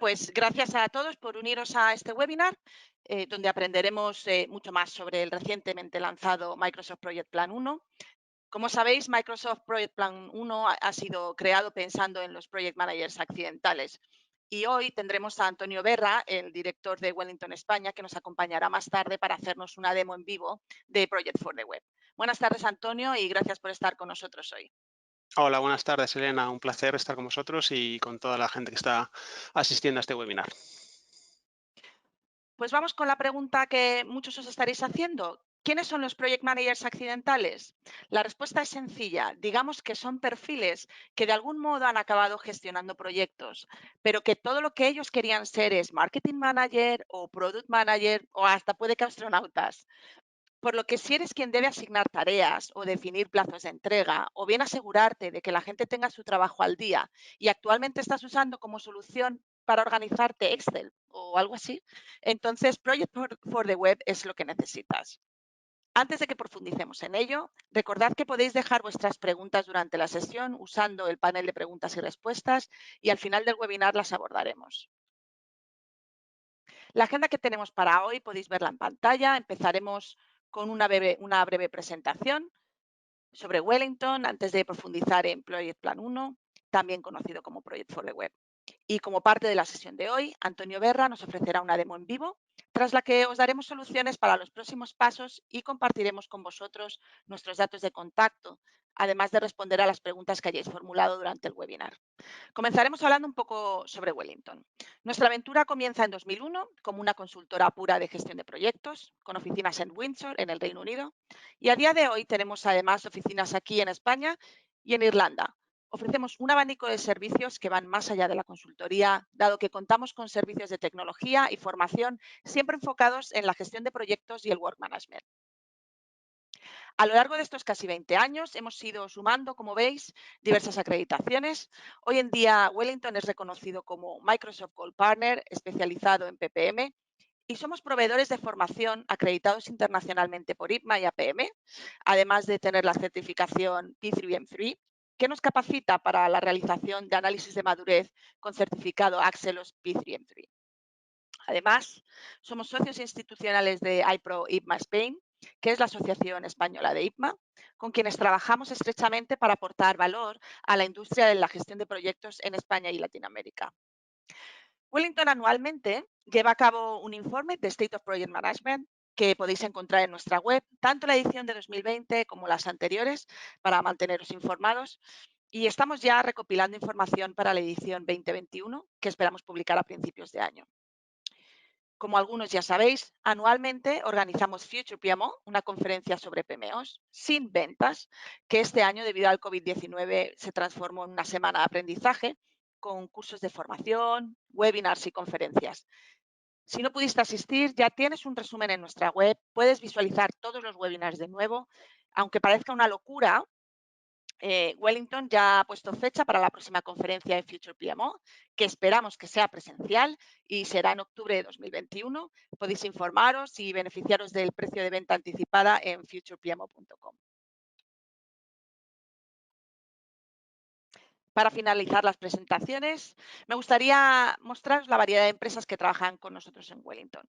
pues gracias a todos por uniros a este webinar, donde aprenderemos mucho más sobre el recientemente lanzado Microsoft Project Plan 1. Como sabéis, Microsoft Project Plan 1 ha sido creado pensando en los Project Managers accidentales. Y hoy tendremos a Antonio Berra, el director de Wellington España, que nos acompañará más tarde para hacernos una demo en vivo de Project for the Web. Buenas tardes, Antonio, y gracias por estar con nosotros hoy. Hola, buenas tardes, Elena. Un placer estar con vosotros y con toda la gente que está asistiendo a este webinar. Pues vamos con la pregunta que muchos os estaréis haciendo. ¿Quiénes son los project managers accidentales? La respuesta es sencilla. Digamos que son perfiles que de algún modo han acabado gestionando proyectos, pero que todo lo que ellos querían ser es marketing manager o product manager o hasta puede que astronautas. Por lo que si eres quien debe asignar tareas o definir plazos de entrega, o bien asegurarte de que la gente tenga su trabajo al día y actualmente estás usando como solución para organizarte Excel o algo así, entonces Project for the Web es lo que necesitas. Antes de que profundicemos en ello, recordad que podéis dejar vuestras preguntas durante la sesión usando el panel de preguntas y respuestas y al final del webinar las abordaremos. La agenda que tenemos para hoy podéis verla en pantalla. Empezaremos con una breve presentación sobre Wellington antes de profundizar en Project Plan 1, también conocido como Project for the Web. Y como parte de la sesión de hoy, Antonio Berra nos ofrecerá una demo en vivo, tras la que os daremos soluciones para los próximos pasos y compartiremos con vosotros nuestros datos de contacto, además de responder a las preguntas que hayáis formulado durante el webinar. Comenzaremos hablando un poco sobre Wellington. Nuestra aventura comienza en 2001 como una consultora pura de gestión de proyectos, con oficinas en Windsor, en el Reino Unido, y a día de hoy tenemos además oficinas aquí en España y en Irlanda. Ofrecemos un abanico de servicios que van más allá de la consultoría, dado que contamos con servicios de tecnología y formación siempre enfocados en la gestión de proyectos y el work management. A lo largo de estos casi 20 años hemos ido sumando, como veis, diversas acreditaciones. Hoy en día Wellington es reconocido como Microsoft Gold Partner especializado en PPM y somos proveedores de formación acreditados internacionalmente por IPMA y APM, además de tener la certificación P3M3, que nos capacita para la realización de análisis de madurez con certificado Axelos P3M3. Además, somos socios institucionales de iPro IPMA Spain, que es la Asociación Española de IPMA, con quienes trabajamos estrechamente para aportar valor a la industria de la gestión de proyectos en España y Latinoamérica. Wellington anualmente lleva a cabo un informe de State of Project Management que podéis encontrar en nuestra web, tanto la edición de 2020 como las anteriores, para manteneros informados. Y estamos ya recopilando información para la edición 2021, que esperamos publicar a principios de año. Como algunos ya sabéis, anualmente organizamos Future PMO, una conferencia sobre PMOs sin ventas, que este año, debido al COVID-19, se transformó en una semana de aprendizaje con cursos de formación, webinars y conferencias. Si no pudiste asistir, ya tienes un resumen en nuestra web, puedes visualizar todos los webinars de nuevo. Aunque parezca una locura, Wellington ya ha puesto fecha para la próxima conferencia de Future PMO, que esperamos que sea presencial y será en octubre de 2021. Podéis informaros y beneficiaros del precio de venta anticipada en futurepmo.com. Para finalizar las presentaciones, me gustaría mostraros la variedad de empresas que trabajan con nosotros en Wellington.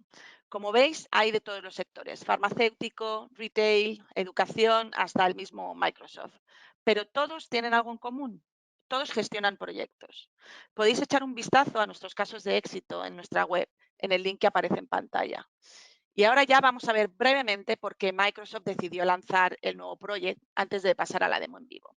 Como veis, hay de todos los sectores, farmacéutico, retail, educación, hasta el mismo Microsoft. Pero todos tienen algo en común. Todos gestionan proyectos. Podéis echar un vistazo a nuestros casos de éxito en nuestra web, en el link que aparece en pantalla. Y ahora ya vamos a ver brevemente por qué Microsoft decidió lanzar el nuevo proyecto antes de pasar a la demo en vivo.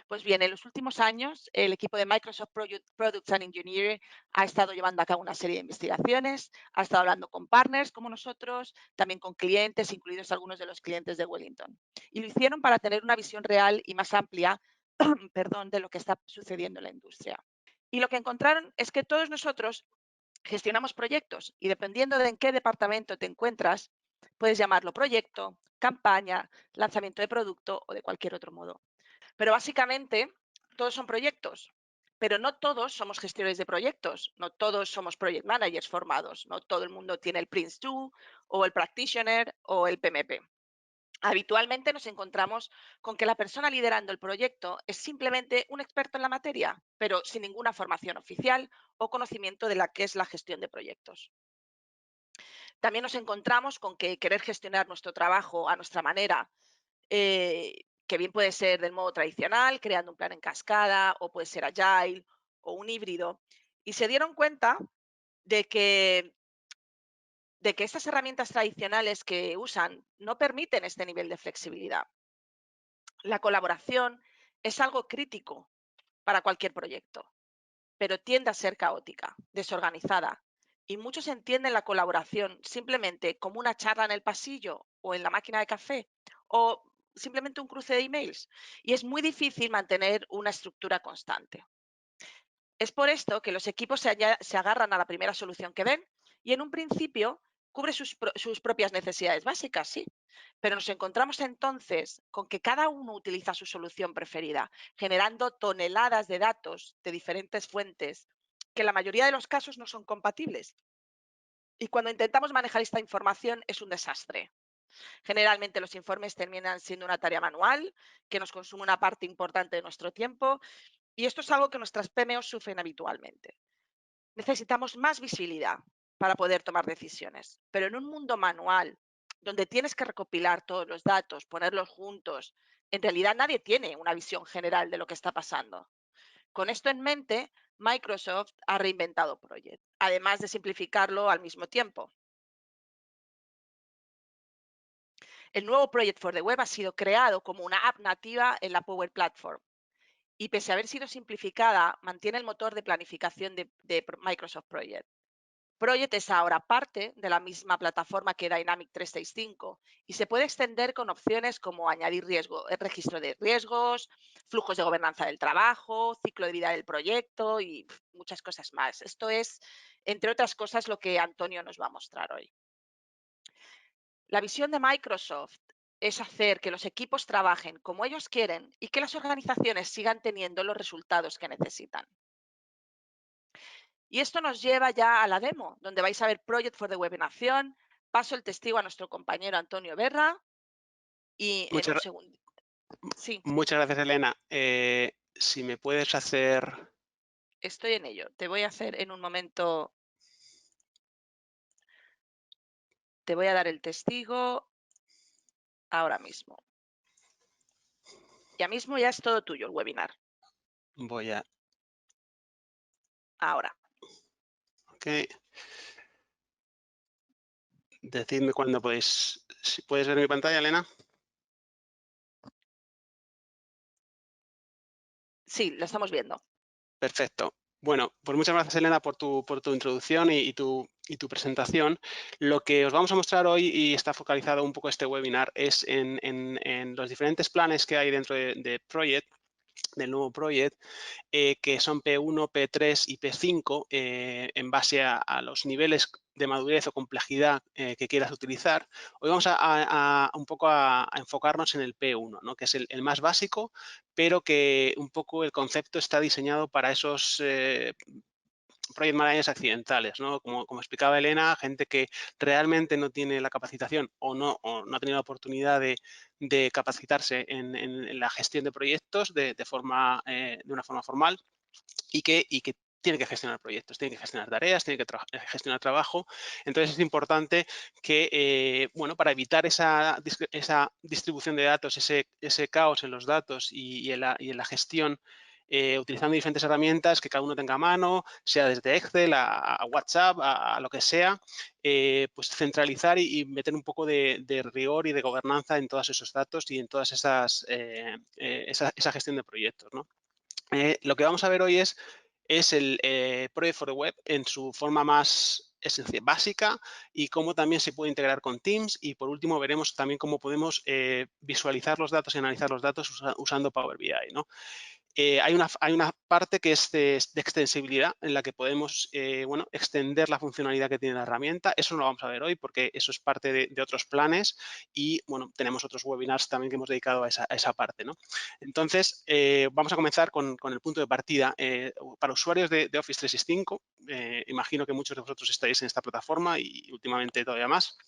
Pues bien, en los últimos años, el equipo de Microsoft Products and Engineering ha estado llevando a cabo una serie de investigaciones, ha estado hablando con partners como nosotros, también con clientes, incluidos algunos de los clientes de Wellington. Y lo hicieron para tener una visión real y más amplia, perdón, de lo que está sucediendo en la industria. Y lo que encontraron es que todos nosotros gestionamos proyectos y dependiendo de en qué departamento te encuentras, puedes llamarlo proyecto, campaña, lanzamiento de producto o de cualquier otro modo. Pero básicamente todos son proyectos, pero no todos somos gestores de proyectos, no todos somos project managers formados, no todo el mundo tiene el Prince2 o el Practitioner o el PMP. Habitualmente nos encontramos con que la persona liderando el proyecto es simplemente un experto en la materia, pero sin ninguna formación oficial o conocimiento de la que es la gestión de proyectos. También nos encontramos con que querer gestionar nuestro trabajo a nuestra manera, que bien puede ser del modo tradicional, creando un plan en cascada, o puede ser agile o un híbrido, y se dieron cuenta de que, de que estas herramientas tradicionales que usan no permiten este nivel de flexibilidad. La colaboración es algo crítico para cualquier proyecto, pero tiende a ser caótica, desorganizada, y muchos entienden la colaboración simplemente como una charla en el pasillo o en la máquina de café o simplemente un cruce de emails, y es muy difícil mantener una estructura constante. Es por esto que los equipos se agarran a la primera solución que ven y en un principio cubre sus propias necesidades básicas, sí, pero nos encontramos entonces con que cada uno utiliza su solución preferida, generando toneladas de datos de diferentes fuentes que en la mayoría de los casos no son compatibles. Y cuando intentamos manejar esta información es un desastre. Generalmente los informes terminan siendo una tarea manual que nos consume una parte importante de nuestro tiempo y esto es algo que nuestras PMO sufren habitualmente. Necesitamos más visibilidad para poder tomar decisiones, pero en un mundo manual, donde tienes que recopilar todos los datos, ponerlos juntos, en realidad nadie tiene una visión general de lo que está pasando. Con esto en mente, Microsoft ha reinventado Project, además de simplificarlo al mismo tiempo. El nuevo Project for the Web ha sido creado como una app nativa en la Power Platform y pese a haber sido simplificada, mantiene el motor de planificación de Microsoft Project. Project es ahora parte de la misma plataforma que Dynamics 365 y se puede extender con opciones como añadir registro de riesgos, flujos de gobernanza del trabajo, ciclo de vida del proyecto y muchas cosas más. Esto es, entre otras cosas, lo que Antonio nos va a mostrar hoy. La visión de Microsoft es hacer que los equipos trabajen como ellos quieren y que las organizaciones sigan teniendo los resultados que necesitan. Y esto nos lleva ya a la demo, donde vais a ver Project for the Web en acción. Paso el testigo a nuestro compañero Antonio Berra y en Muchas, un gra- segundo. Sí, muchas gracias, Elena. Si me puedes hacer... estoy en ello. Te voy a hacer en un momento, te voy a dar el testigo ahora mismo. Ya mismo ya es todo tuyo el webinar. Voy a... Ahora. Ok. Decidme cuándo podéis... Si puedes ver mi pantalla, Elena. Sí, lo estamos viendo. Perfecto. Bueno, pues muchas gracias, Elena, por tu introducción y tu presentación. Lo que os vamos a mostrar hoy, y está focalizado un poco este webinar, es en los diferentes planes que hay dentro de Project, del nuevo Project, que son P1, P3 y P5, en base a los niveles de madurez o complejidad que quieras utilizar. Hoy vamos a un poco a enfocarnos en el P1, ¿no? Que es el más básico, pero que un poco el concepto está diseñado para esos project managers accidentales, ¿no? Como explicaba Elena, gente que realmente no tiene la capacitación o no ha tenido la oportunidad de capacitarse en la gestión de proyectos de una forma formal y que tiene que gestionar proyectos, tiene que gestionar tareas, tiene que gestionar trabajo. Entonces es importante que, bueno, para evitar esa distribución de datos, ese caos en los datos y en la gestión, utilizando diferentes herramientas que cada uno tenga a mano, sea desde Excel a WhatsApp, a lo que sea, pues centralizar y meter un poco de rigor y de gobernanza en todos esos datos y en todas esa gestión de proyectos, ¿no? Lo que vamos a ver hoy es el Project for the Web en su forma más esencial, básica, y cómo también se puede integrar con Teams. Y por último veremos también cómo podemos visualizar los datos y analizar los datos usando Power BI, ¿no? Hay una parte que es de extensibilidad en la que podemos bueno, extender la funcionalidad que tiene la herramienta. Eso no lo vamos a ver hoy porque eso es parte de otros planes y bueno, tenemos otros webinars también que hemos dedicado a esa parte, ¿no? Entonces, vamos a comenzar con el punto de partida. Para usuarios de Office 365, imagino que muchos de vosotros estáis en esta plataforma y últimamente todavía más.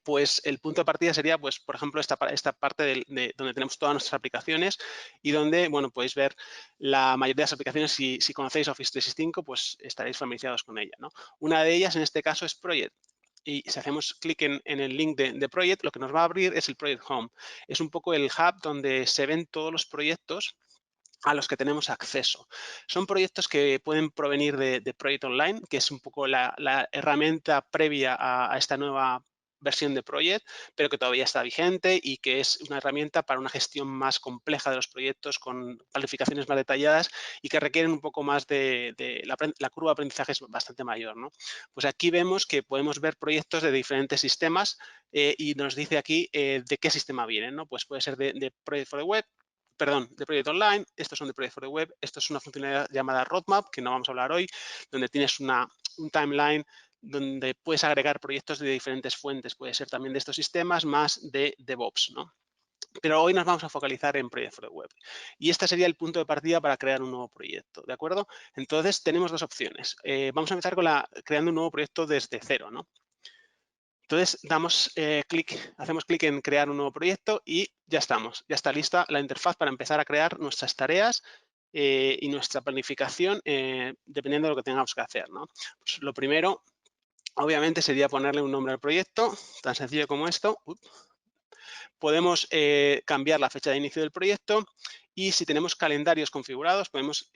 pues el punto de partida sería, pues, por ejemplo, esta parte de donde tenemos todas nuestras aplicaciones y donde, bueno, podéis ver la mayoría de las aplicaciones. Si conocéis Office 365, pues estaréis familiarizados con ella, ¿no? Una de ellas, en este caso, es Project. Y si hacemos clic en el link de Project, lo que nos va a abrir es el Project Home. Es un poco el hub donde se ven todos los proyectos a los que tenemos acceso. Son proyectos que pueden provenir de Project Online, que es un poco la herramienta previa a esta nueva versión de Project, pero que todavía está vigente y que es una herramienta para una gestión más compleja de los proyectos, con planificaciones más detalladas y que requieren un poco más la curva de aprendizaje es bastante mayor, ¿no? Pues aquí vemos que podemos ver proyectos de diferentes sistemas y nos dice aquí de qué sistema vienen, ¿no? Pues puede ser de Project for the Web, perdón, de Project Online, estos son de Project for the Web, esto es una funcionalidad llamada Roadmap, que no vamos a hablar hoy, donde tienes un timeline donde puedes agregar proyectos de diferentes fuentes, puede ser también de estos sistemas, más de DevOps, ¿no? Pero hoy nos vamos a focalizar en Project for the Web. Y este sería el punto de partida para crear un nuevo proyecto, ¿de acuerdo? Entonces, tenemos dos opciones. Vamos a empezar con creando un nuevo proyecto desde cero, ¿no? Entonces hacemos clic en crear un nuevo proyecto y ya estamos. Ya está lista la interfaz para empezar a crear nuestras tareas y nuestra planificación dependiendo de lo que tengamos que hacer, ¿no? Pues lo primero, obviamente, sería ponerle un nombre al proyecto, tan sencillo como esto. Podemos cambiar la fecha de inicio del proyecto y si tenemos calendarios configurados, podemos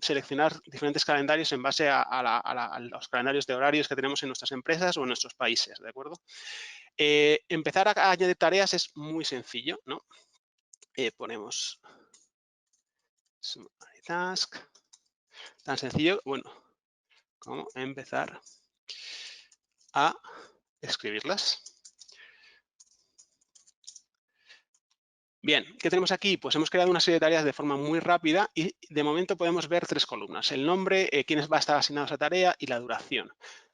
seleccionar diferentes calendarios en base a los calendarios de horarios que tenemos en nuestras empresas o en nuestros países, ¿de acuerdo? Empezar a añadir tareas es muy sencillo, ¿no? Ponemos Summary Task, tan sencillo, bueno, como empezar a escribirlas. Bien, ¿qué tenemos aquí? Pues hemos creado una serie de tareas de forma muy rápida y de momento podemos ver tres columnas: el nombre, quién va a estar asignado a esa tarea y la duración.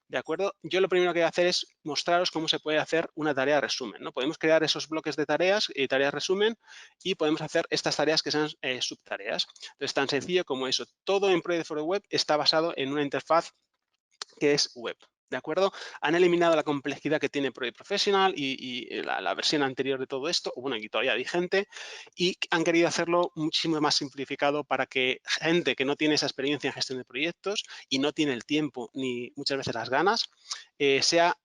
¿De acuerdo? Yo lo primero que voy a hacer es mostraros cómo se puede hacer una tarea resumen, ¿no? Podemos crear esos bloques de tareas y tareas resumen y podemos hacer estas tareas que sean subtareas. Entonces, tan sencillo como eso. Todo en Project for the Web está basado en una interfaz que es web. ¿De acuerdo? Han eliminado la complejidad que tiene Project Professional y la versión anterior de todo esto, bueno, y todavía vigente, y han querido hacerlo muchísimo más simplificado para que gente que no tiene esa experiencia en gestión de proyectos y no tiene el tiempo ni muchas veces las ganas, sea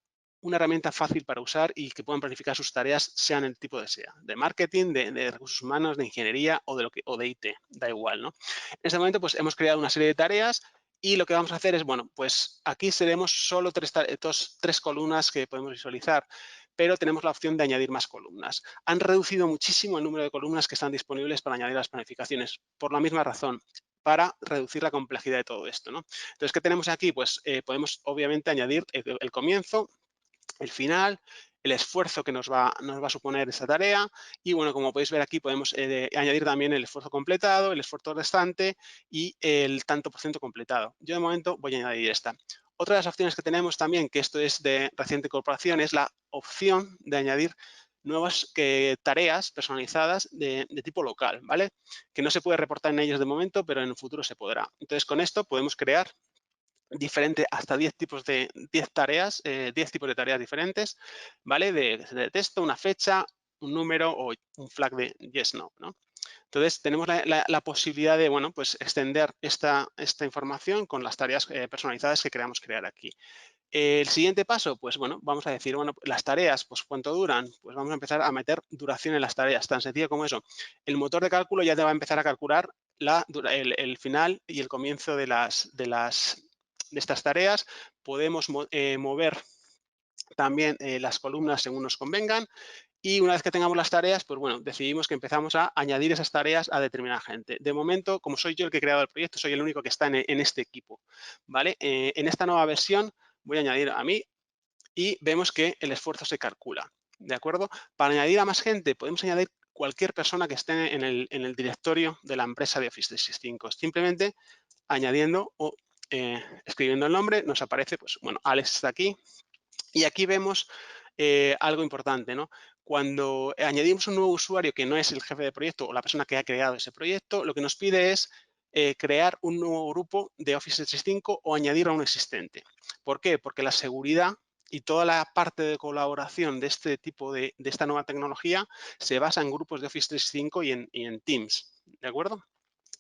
una herramienta fácil para usar y que puedan planificar sus tareas, sean el tipo de sea, de marketing, de recursos humanos, de ingeniería o de IT, da igual, ¿no? En este momento, pues hemos creado una serie de tareas y lo que vamos a hacer es, bueno, pues aquí seremos solo tres columnas que podemos visualizar, pero tenemos la opción de añadir más columnas. Han reducido muchísimo el número de columnas que están disponibles para añadir las planificaciones, por la misma razón, para reducir la complejidad de todo esto, ¿no? Entonces, ¿qué tenemos aquí? Pues podemos, obviamente, añadir el comienzo, el final, el esfuerzo que nos va a suponer esta tarea y, bueno, como podéis ver aquí, podemos añadir también el esfuerzo completado, el esfuerzo restante y el tanto por ciento completado. Yo de momento voy a añadir esta. Otra de las opciones que tenemos también, que esto es de reciente incorporación, es la opción de añadir nuevas tareas personalizadas de tipo local, ¿vale? Que no se puede reportar en ellos de momento, pero en el futuro se podrá. Entonces, con esto podemos crear hasta 10 tipos de 10 tareas, 10 tipos de tareas diferentes, ¿vale? De texto, una fecha, un número o un flag de yes, no, ¿no? Entonces, tenemos la posibilidad de, bueno, pues extender esta información con las tareas personalizadas que queramos crear aquí. El siguiente paso, pues bueno, vamos a decir, bueno, las tareas, pues ¿cuánto duran? Pues vamos a empezar a meter duración en las tareas, tan sencillo como eso. El motor de cálculo ya te va a empezar a calcular el final y el comienzo de estas tareas. Podemos mover también las columnas según nos convengan y una vez que tengamos las tareas, pues bueno, decidimos que empezamos a añadir esas tareas a determinada gente. De momento, como soy yo el que he creado el proyecto, soy el único que está en este equipo, ¿vale? En esta nueva versión voy a añadir a mí y vemos que el esfuerzo se calcula, ¿de acuerdo? Para añadir a más gente, podemos añadir cualquier persona que esté en el directorio de la empresa de Office 365. Simplemente añadiendo o escribiendo el nombre, nos aparece, pues bueno, Alex está aquí. Y aquí vemos algo importante, ¿no? Cuando añadimos un nuevo usuario que no es el jefe de proyecto o la persona que ha creado ese proyecto, lo que nos pide es crear un nuevo grupo de Office 365 o añadir a un existente. ¿Por qué? Porque la seguridad y toda la parte de colaboración de este tipo de esta nueva tecnología se basa en grupos de Office 365 y en Teams, ¿de acuerdo?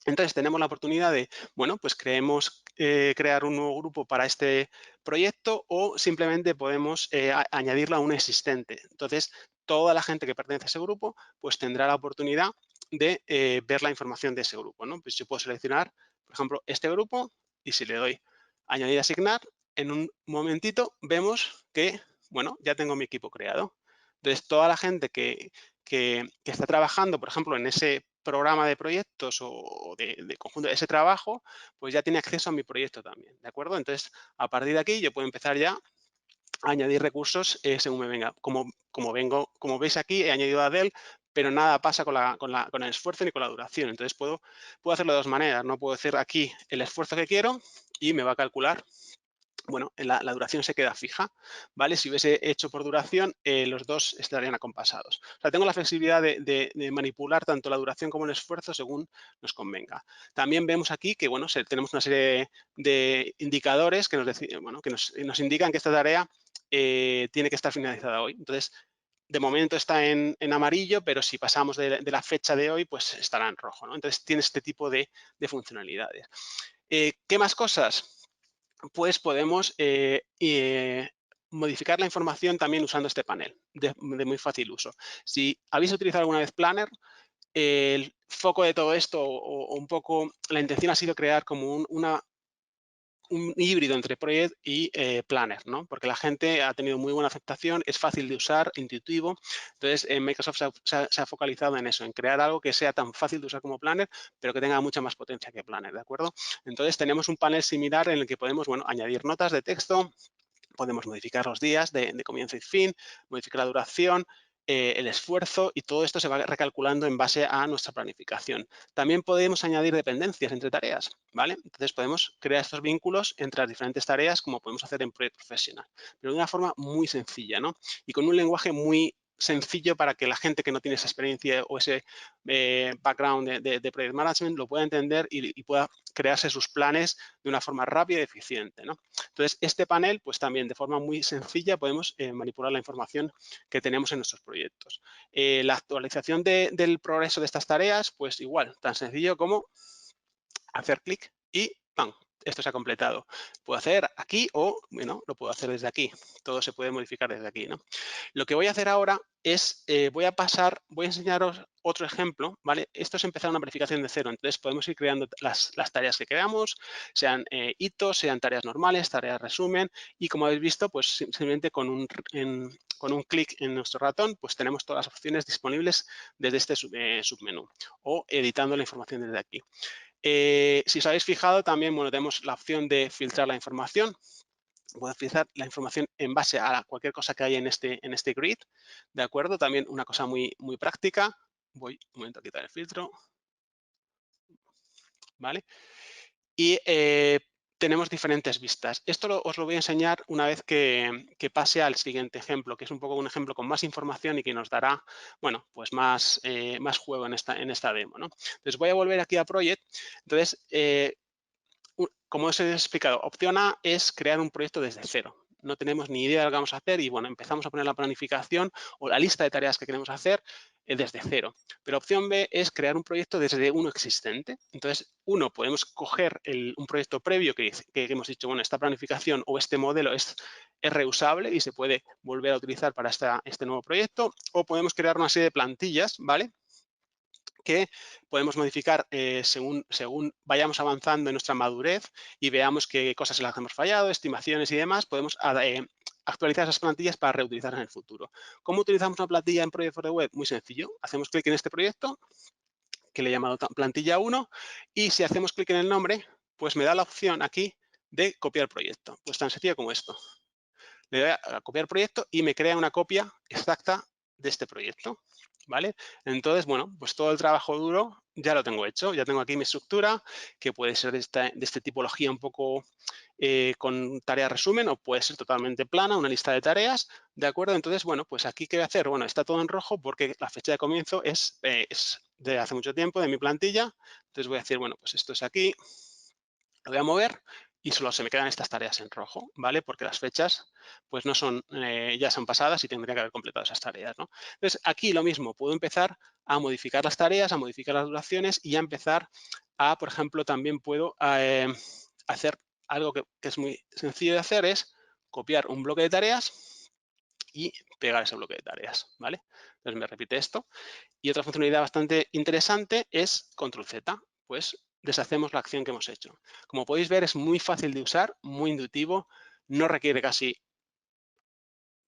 Entonces tenemos la oportunidad de, bueno, pues crear un nuevo grupo para este proyecto o simplemente podemos añadirlo a un existente. Entonces, toda la gente que pertenece a ese grupo, pues tendrá la oportunidad de ver la información de ese grupo, ¿no? Pues yo puedo seleccionar, por ejemplo, este grupo y si le doy añadir asignar, en un momentito vemos que, bueno, ya tengo mi equipo creado. Entonces, toda la gente que está trabajando, por ejemplo, en ese programa de proyectos o de conjunto de ese trabajo, pues ya tiene acceso a mi proyecto también, ¿de acuerdo? Entonces, a partir de aquí yo puedo empezar ya a añadir recursos según me venga. Como veis aquí, he añadido a Adele, pero nada pasa con el esfuerzo ni con la duración. Entonces, puedo hacerlo de dos maneras, ¿no? Puedo hacer aquí el esfuerzo que quiero y me va a calcular bueno, la duración se queda fija, ¿vale? Si hubiese hecho por duración, los dos estarían acompasados. O sea, tengo la flexibilidad de manipular tanto la duración como el esfuerzo según nos convenga. También vemos aquí que, bueno, tenemos una serie de indicadores que bueno, que nos indican que esta tarea tiene que estar finalizada hoy. Entonces, de momento está en amarillo, pero si pasamos de la fecha de hoy, pues estará en rojo, ¿no? Entonces, tiene este tipo de funcionalidades. ¿Qué más cosas? Pues podemos modificar la información también usando este panel de muy fácil uso. Si habéis utilizado alguna vez Planner, el foco de todo esto o un poco la intención ha sido crear como un híbrido entre Project y Planner, ¿no? Porque la gente ha tenido muy buena aceptación, es fácil de usar, intuitivo. Entonces, Microsoft se ha focalizado en eso, en crear algo que sea tan fácil de usar como Planner, pero que tenga mucha más potencia que Planner, ¿de acuerdo? Entonces, tenemos un panel similar en el que podemos, bueno, añadir notas de texto, podemos modificar los días de comienzo y fin, modificar la duración, el esfuerzo y todo esto se va recalculando en base a nuestra planificación. También podemos añadir dependencias entre tareas, ¿vale? Entonces podemos crear estos vínculos entre las diferentes tareas como podemos hacer en Project Professional, pero de una forma muy sencilla, ¿no? Y con un lenguaje muy sencillo para que la gente que no tiene esa experiencia o ese background de Project Management lo pueda entender y pueda crearse sus planes de una forma rápida y eficiente, ¿no? Entonces, este panel, pues también de forma muy sencilla podemos manipular la información que tenemos en nuestros proyectos. La actualización del progreso de estas tareas, pues igual, tan sencillo como hacer clic y ¡pam! Esto se ha completado. Puedo hacer aquí o, bueno, lo puedo hacer desde aquí. Todo se puede modificar desde aquí, ¿no? Lo que voy a hacer ahora es, voy a enseñaros otro ejemplo, ¿vale? Esto es empezar una planificación de cero, entonces podemos ir creando las tareas que queramos, sean hitos, sean tareas normales, tareas resumen, y como habéis visto, pues simplemente con un clic en nuestro ratón, pues tenemos todas las opciones disponibles desde este submenú o editando la información desde aquí. Si os habéis fijado, también bueno, tenemos la opción de filtrar la información. Puedo filtrar la información en base a cualquier cosa que haya en este grid, ¿de acuerdo? También una cosa muy práctica. Voy un momento a quitar el filtro, ¿vale? Y tenemos diferentes vistas. Esto os lo voy a enseñar una vez que pase al siguiente ejemplo, que es un poco un ejemplo con más información y que nos dará, bueno, pues más juego en esta demo, ¿no? Entonces voy a volver aquí a Project. Entonces, como os he explicado, opción A es crear un proyecto desde cero. No tenemos ni idea de lo que vamos a hacer y, bueno, empezamos a poner la planificación o la lista de tareas que queremos hacer desde cero. Pero opción B es crear un proyecto desde uno existente. Entonces, podemos coger un proyecto previo que hemos dicho, bueno, esta planificación o este modelo es reusable y se puede volver a utilizar para este nuevo proyecto, o podemos crear una serie de plantillas, ¿vale? Que podemos modificar según vayamos avanzando en nuestra madurez y veamos qué cosas las hemos fallado, estimaciones y demás, podemos actualizar esas plantillas para reutilizar en el futuro. ¿Cómo utilizamos una plantilla en Project for the Web? Muy sencillo. Hacemos clic en este proyecto, que le he llamado plantilla 1, y si hacemos clic en el nombre, pues me da la opción aquí de copiar proyecto. Pues tan sencillo como esto. Le doy a copiar proyecto y me crea una copia exacta de este proyecto, ¿vale? Entonces, bueno, pues todo el trabajo duro ya lo tengo hecho. Ya tengo aquí mi estructura, que puede ser de esta tipología un poco con tarea resumen o puede ser totalmente plana, una lista de tareas, ¿de acuerdo? Entonces, bueno, pues aquí, ¿qué voy a hacer? Bueno, está todo en rojo porque la fecha de comienzo es de hace mucho tiempo, de mi plantilla. Entonces voy a decir, bueno, pues esto es aquí, lo voy a mover y solo se me quedan estas tareas en rojo, ¿vale? Porque las fechas pues no son, ya son pasadas y tendría que haber completado esas tareas, ¿no? Entonces, aquí lo mismo, puedo empezar a modificar las tareas, a modificar las duraciones y a empezar a, por ejemplo, también puedo hacer algo que es muy sencillo de hacer, es copiar un bloque de tareas y pegar ese bloque de tareas, ¿vale? Entonces me repite esto. Y otra funcionalidad bastante interesante es Control Z, pues deshacemos la acción que hemos hecho. Como podéis ver, es muy fácil de usar, muy intuitivo, no requiere casi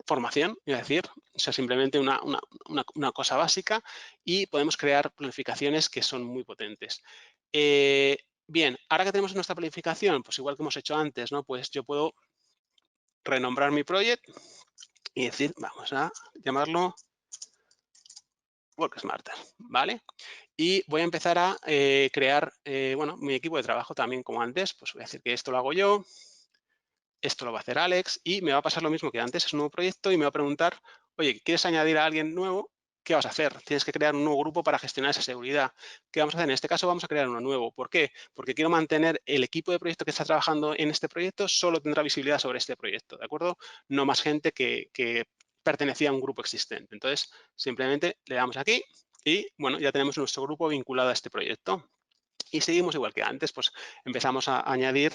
formación, es decir, o sea, simplemente una cosa básica y podemos crear planificaciones que son muy potentes. Bien, ahora que tenemos nuestra planificación, pues igual que hemos hecho antes, ¿no? Pues yo puedo renombrar mi proyecto y decir, vamos a llamarlo Work Smarter, ¿vale? Y voy a empezar a crear, bueno, mi equipo de trabajo también como antes, pues voy a decir que esto lo hago yo, esto lo va a hacer Alex y me va a pasar lo mismo que antes, es un nuevo proyecto y me va a preguntar, oye, ¿quieres añadir a alguien nuevo? ¿Qué vas a hacer? Tienes que crear un nuevo grupo para gestionar esa seguridad. ¿Qué vamos a hacer? En este caso vamos a crear uno nuevo. ¿Por qué? Porque quiero mantener el equipo de proyecto que está trabajando en este proyecto, solo tendrá visibilidad sobre este proyecto, ¿de acuerdo? No más gente que pertenecía a un grupo existente. Entonces, simplemente le damos aquí y, bueno, ya tenemos nuestro grupo vinculado a este proyecto. Y seguimos igual que antes, pues empezamos a añadir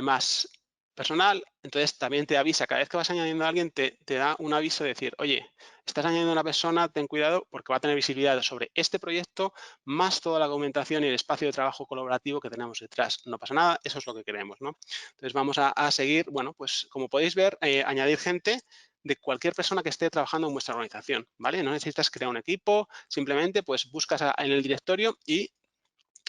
más personal, entonces también te avisa, cada vez que vas añadiendo a alguien, te da un aviso de decir, oye, estás añadiendo a una persona, ten cuidado porque va a tener visibilidad sobre este proyecto, más toda la documentación y el espacio de trabajo colaborativo que tenemos detrás. No pasa nada, eso es lo que queremos, ¿no? Entonces vamos a seguir, bueno, pues como podéis ver, añadir gente de cualquier persona que esté trabajando en vuestra organización, ¿vale? No necesitas crear un equipo, simplemente pues buscas en el directorio y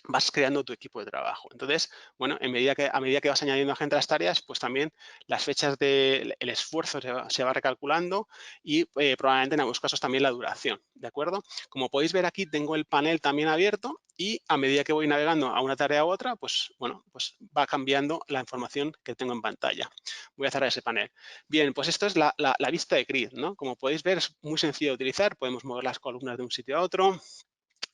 vas creando tu equipo de trabajo. Entonces, bueno, a medida que vas añadiendo a gente a las tareas, pues también las fechas del esfuerzo se va recalculando y probablemente en algunos casos también la duración, ¿de acuerdo? Como podéis ver aquí, tengo el panel también abierto y a medida que voy navegando a una tarea u otra, pues, bueno, pues va cambiando la información que tengo en pantalla. Voy a cerrar ese panel. Bien, pues esto es la vista de grid, ¿no? Como podéis ver, es muy sencillo de utilizar, podemos mover las columnas de un sitio a otro.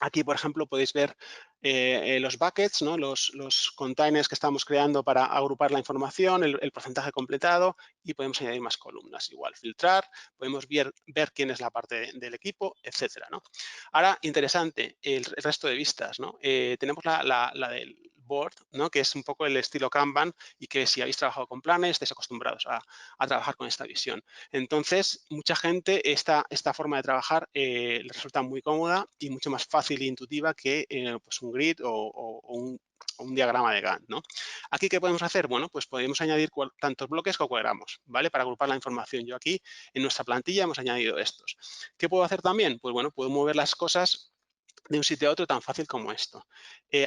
Aquí, por ejemplo, podéis ver los buckets, ¿no? los containers que estamos creando para agrupar la información, el porcentaje completado y podemos añadir más columnas. Igual, filtrar, podemos ver quién es la parte del equipo, etcétera, ¿no? Ahora, interesante, el resto de vistas, ¿no? Tenemos la del board, ¿no? Que es un poco el estilo Kanban y que si habéis trabajado con planes, estáis acostumbrados a trabajar con esta visión. Entonces, mucha gente esta forma de trabajar le resulta muy cómoda y mucho más fácil e intuitiva que pues un grid o un diagrama de Gantt, ¿no? Aquí, ¿qué podemos hacer? Bueno, pues podemos añadir tantos bloques como queramos, ¿vale? Para agrupar la información. Yo aquí, en nuestra plantilla, hemos añadido estos. ¿Qué puedo hacer también? Pues bueno, puedo mover las cosas de un sitio a otro tan fácil como esto.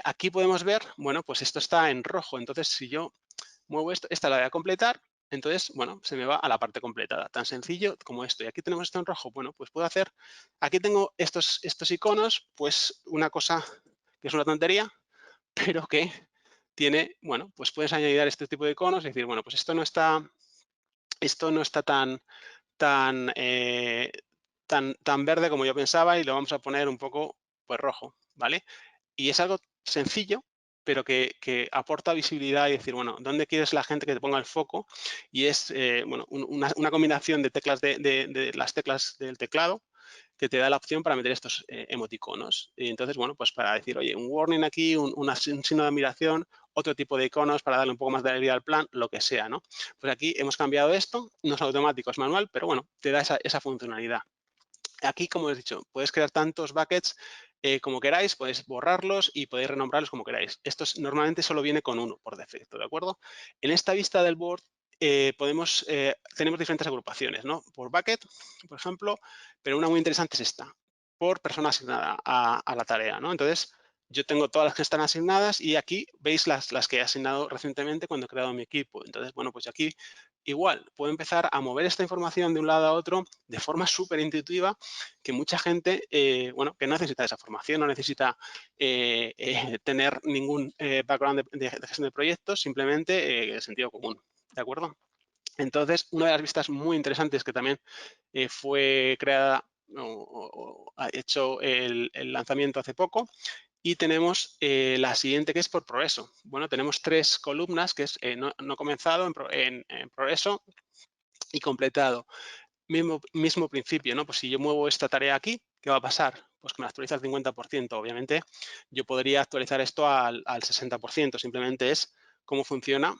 Aquí podemos ver, bueno, pues esto está en rojo. Entonces, si yo muevo esto, esta la voy a completar, entonces, bueno, se me va a la parte completada, tan sencillo como esto. Y aquí tenemos esto en rojo, bueno, pues puedo hacer, aquí tengo estos iconos, pues una cosa que es una tontería, pero que tiene, bueno, pues puedes añadir este tipo de iconos y decir, bueno, pues esto no está tan, tan verde como yo pensaba y lo vamos a poner un poco, pues rojo, ¿vale? Y es algo sencillo, pero que aporta visibilidad y decir, bueno, ¿dónde quieres la gente que te ponga el foco? Y es, bueno, una combinación de teclas de las teclas del teclado que te da la opción para meter estos emoticonos. Y entonces, bueno, pues para decir, oye, un warning aquí, un signo de admiración, otro tipo de iconos para darle un poco más de alegría al plan, lo que sea, ¿no? Pues aquí hemos cambiado esto, no es automático, es manual, pero bueno, te da esa funcionalidad. Aquí, como he dicho, puedes crear tantos buckets como queráis, podéis borrarlos y podéis renombrarlos como queráis. Esto normalmente solo viene con uno por defecto, ¿de acuerdo? En esta vista del board tenemos diferentes agrupaciones, ¿no? Por bucket, por ejemplo, pero una muy interesante es esta, por persona asignada a la tarea, ¿no? Entonces, yo tengo todas las que están asignadas y aquí veis las que he asignado recientemente cuando he creado mi equipo. Entonces, bueno, pues aquí igual puedo empezar a mover esta información de un lado a otro de forma súper intuitiva que mucha gente, bueno, que no necesita esa formación, no necesita tener ningún background de gestión de proyectos, simplemente sentido común, ¿de acuerdo? Entonces, una de las vistas muy interesantes que también fue creada o ha hecho el lanzamiento hace poco Y tenemos la siguiente, que es por progreso. Bueno, tenemos 3 columnas, que es no comenzado, en progreso y completado. Mismo principio, ¿no? Pues si yo muevo esta tarea aquí, ¿qué va a pasar? Pues que me actualiza al 50%. Obviamente, yo podría actualizar esto al 60%. Simplemente es cómo funciona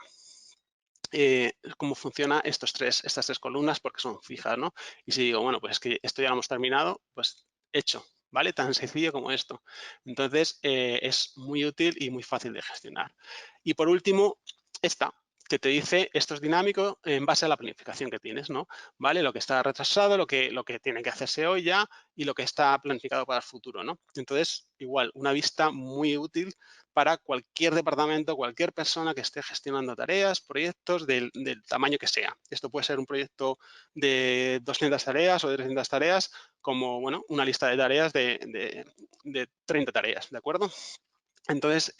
estas tres columnas, porque son fijas, ¿no? Y si digo, bueno, pues es que esto ya lo hemos terminado, pues hecho, ¿vale? Tan sencillo como esto. Entonces, es muy útil y muy fácil de gestionar. Y por último, esta, que te dice esto es dinámico en base a la planificación que tienes, ¿no? ¿Vale? Lo que está retrasado, lo que tiene que hacerse hoy ya y lo que está planificado para el futuro, ¿no? Entonces, igual, una vista muy útil para cualquier departamento, cualquier persona que esté gestionando tareas, proyectos del tamaño que sea. Esto puede ser un proyecto de 200 tareas o de 300 tareas, como bueno, una lista de tareas de 30 tareas, ¿de acuerdo? Entonces,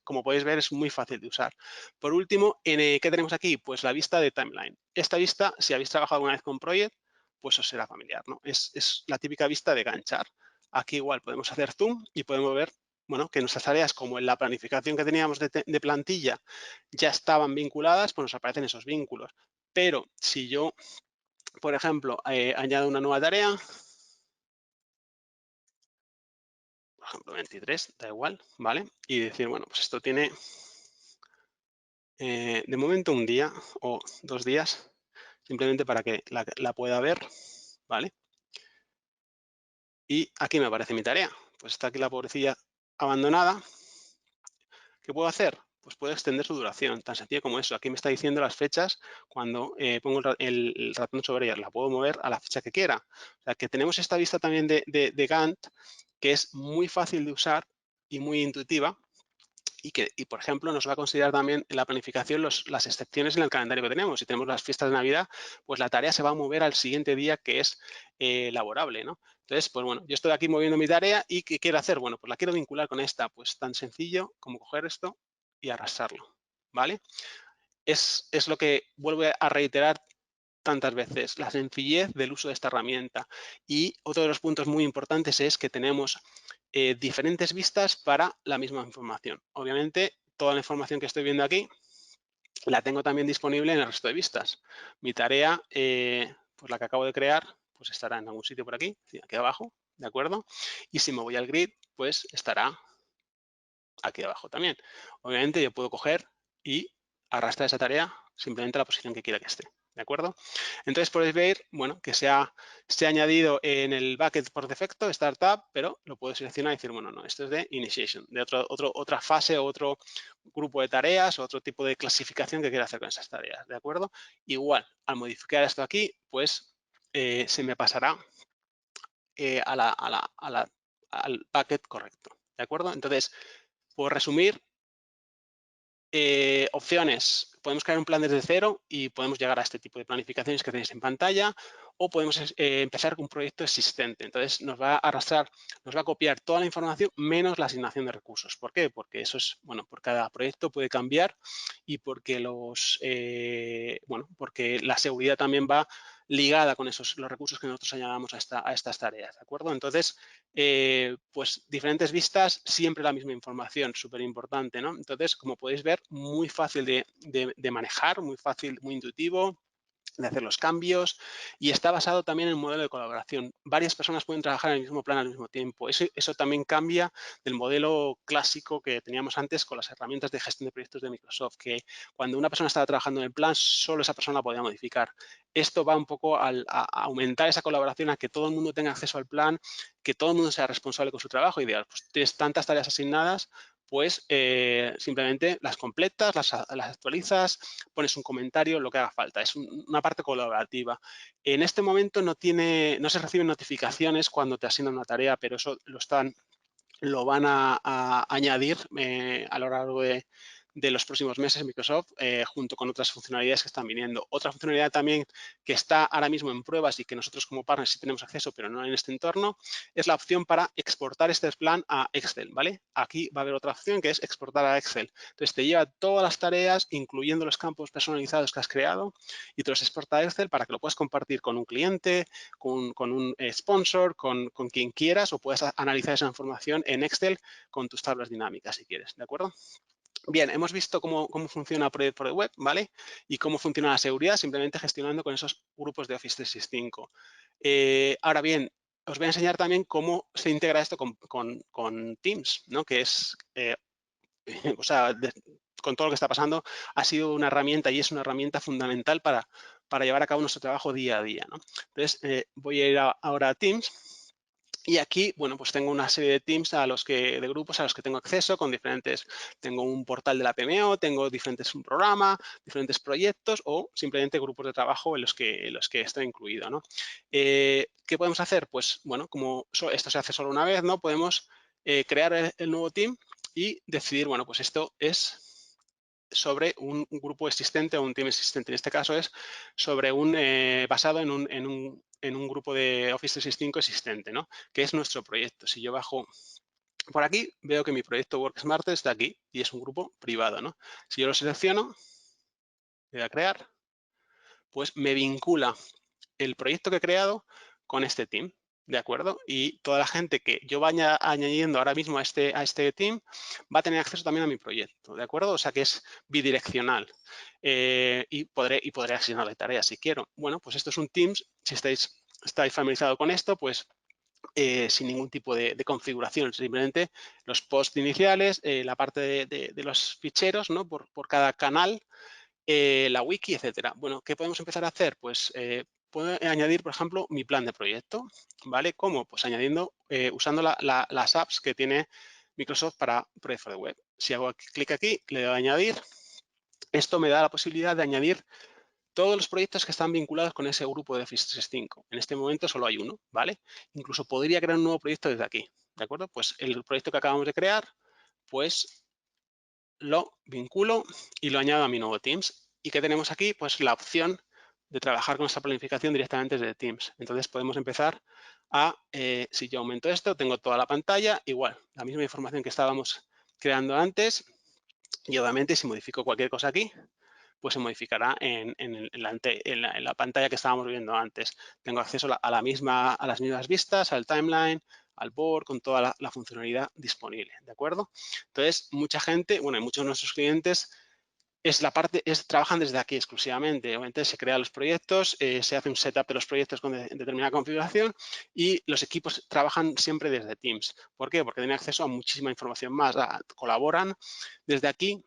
como podéis ver, es muy fácil de usar. Por último, ¿qué tenemos aquí? Pues la vista de timeline. Esta vista, si habéis trabajado alguna vez con Project, pues os será familiar, ¿no? Es la típica vista de ganchar. Aquí igual podemos hacer zoom y podemos ver, bueno, que nuestras tareas, como en la planificación que teníamos de plantilla, ya estaban vinculadas, pues nos aparecen esos vínculos. Pero si yo, por ejemplo, añado una nueva tarea, por ejemplo, 23, da igual, ¿vale? Y decir, bueno, pues esto tiene de momento un día o 2 días, simplemente para que la pueda ver, ¿vale? Y aquí me aparece mi tarea. Pues está aquí la pobrecilla abandonada. ¿Qué puedo hacer? Pues puedo extender su duración, tan sencillo como eso. Aquí me está diciendo las fechas cuando pongo el ratón sobre ella. La puedo mover a la fecha que quiera. O sea, que tenemos esta vista también de Gantt, que es muy fácil de usar y muy intuitiva, y por ejemplo, nos va a considerar también en la planificación las excepciones en el calendario que tenemos. Si tenemos las fiestas de Navidad, pues la tarea se va a mover al siguiente día que es laborable, ¿no? Entonces, pues bueno, yo estoy aquí moviendo mi tarea y ¿qué quiero hacer? Bueno, pues la quiero vincular con esta, pues tan sencillo como coger esto y arrastrarlo, ¿vale? Es lo que vuelvo a reiterar tantas veces, la sencillez del uso de esta herramienta. Y otro de los puntos muy importantes es que tenemos diferentes vistas para la misma información. Obviamente, toda la información que estoy viendo aquí la tengo también disponible en el resto de vistas. Mi tarea, pues la que acabo de crear, pues estará en algún sitio por aquí, aquí abajo, ¿de acuerdo? Y si me voy al grid, pues estará aquí abajo también. Obviamente yo puedo coger y arrastrar esa tarea simplemente a la posición que quiera que esté, ¿de acuerdo? Entonces podéis ver, bueno, que se ha añadido en el bucket por defecto, Startup, pero lo puedo seleccionar y decir, bueno, no, esto es de Initiation, de otra fase o otro grupo de tareas o otro tipo de clasificación que quiera hacer con esas tareas, ¿de acuerdo? Igual, al modificar esto aquí, pues se me pasará al bucket correcto, ¿de acuerdo? Entonces, por resumir, opciones. Podemos crear un plan desde cero y podemos llegar a este tipo de planificaciones que tenéis en pantalla, o podemos empezar con un proyecto existente. Entonces nos va a arrastrar, nos va a copiar toda la información menos la asignación de recursos. ¿Por qué? Porque eso es, bueno, por cada proyecto puede cambiar y porque porque la seguridad también va ligada con los recursos que nosotros añadamos a estas tareas, ¿de acuerdo? Entonces, pues diferentes vistas, siempre la misma información, súper importante, ¿no? Entonces, como podéis ver, muy fácil de manejar, muy fácil, muy intuitivo de hacer los cambios, y está basado también en un modelo de colaboración. Varias personas pueden trabajar en el mismo plan al mismo tiempo. Eso también cambia del modelo clásico que teníamos antes con las herramientas de gestión de proyectos de Microsoft, que cuando una persona estaba trabajando en el plan, solo esa persona la podía modificar. Esto va un poco a aumentar esa colaboración, a que todo el mundo tenga acceso al plan, que todo el mundo sea responsable con su trabajo y diga, pues tienes tantas tareas asignadas, pues simplemente las completas, las actualizas, pones un comentario, lo que haga falta. Es una parte colaborativa. En este momento no se reciben notificaciones cuando te asignan una tarea, pero eso lo van a añadir a lo largo de los próximos meses en Microsoft, junto con otras funcionalidades que están viniendo. Otra funcionalidad también que está ahora mismo en pruebas y que nosotros como partners sí tenemos acceso, pero no en este entorno, es la opción para exportar este plan a Excel, ¿vale? Aquí va a haber otra opción que es exportar a Excel. Entonces te lleva todas las tareas, incluyendo los campos personalizados que has creado, y te los exporta a Excel para que lo puedas compartir con un cliente, con un sponsor, con quien quieras, o puedas analizar esa información en Excel con tus tablas dinámicas si quieres, ¿de acuerdo? Bien, hemos visto cómo funciona Project for the Web, ¿vale? Y cómo funciona la seguridad simplemente gestionando con esos grupos de Office 365. Ahora bien, os voy a enseñar también cómo se integra esto con Teams, ¿no? Que es, o sea, con todo lo que está pasando, ha sido una herramienta y es una herramienta fundamental para llevar a cabo nuestro trabajo día a día, ¿no? Entonces, voy a ir ahora a Teams. Y aquí, bueno, pues tengo una serie de teams de grupos a los que tengo acceso con diferentes, tengo un portal de la PMO, tengo diferentes un programa, diferentes proyectos o simplemente grupos de trabajo en los que estoy incluido, ¿no? ¿Qué podemos hacer? Pues, bueno, como esto se hace solo una vez, ¿no? Podemos crear el nuevo team y decidir, bueno, pues esto es sobre un grupo existente o un team existente. En este caso es sobre basado en un grupo de Office 365 existente, ¿no? Que es nuestro proyecto. Si yo bajo por aquí, veo que mi proyecto WorkSmart está aquí y es un grupo privado, ¿no? Si yo lo selecciono, le doy a crear, pues me vincula el proyecto que he creado con este team, ¿de acuerdo? Y toda la gente que yo vaya añadiendo ahora mismo a este team va a tener acceso también a mi proyecto, ¿de acuerdo? O sea que es bidireccional y podré asignarle tareas si quiero. Bueno, pues esto es un Teams. Si estáis familiarizados con esto, pues sin ningún tipo de configuración, simplemente los posts iniciales, la parte de los ficheros, ¿no? Por cada canal, la wiki, etcétera. Bueno, ¿qué podemos empezar a hacer? Pues puedo añadir, por ejemplo, mi plan de proyecto, ¿vale? ¿Cómo? Pues añadiendo, usando las apps que tiene Microsoft para Project for the Web. Si hago clic aquí, le doy a añadir, esto me da la posibilidad de añadir todos los proyectos que están vinculados con ese grupo de Office 365. En este momento solo hay uno, ¿vale? Incluso podría crear un nuevo proyecto desde aquí, ¿de acuerdo? Pues el proyecto que acabamos de crear, pues lo vinculo y lo añado a mi nuevo Teams. ¿Y qué tenemos aquí? Pues la opción de trabajar con esta planificación directamente desde Teams. Entonces podemos empezar si yo aumento esto, tengo toda la pantalla, igual, la misma información que estábamos creando antes, y obviamente si modifico cualquier cosa aquí, pues se modificará en la pantalla que estábamos viendo antes. Tengo acceso a las mismas vistas, al timeline, al board, con toda la funcionalidad disponible, ¿de acuerdo? Entonces, mucha gente, bueno, y muchos de nuestros clientes trabajan desde aquí exclusivamente. Obviamente se crean los proyectos, se hace un setup de los proyectos con determinada configuración y los equipos trabajan siempre desde Teams. ¿Por qué? Porque tienen acceso a muchísima información más, colaboran desde aquí,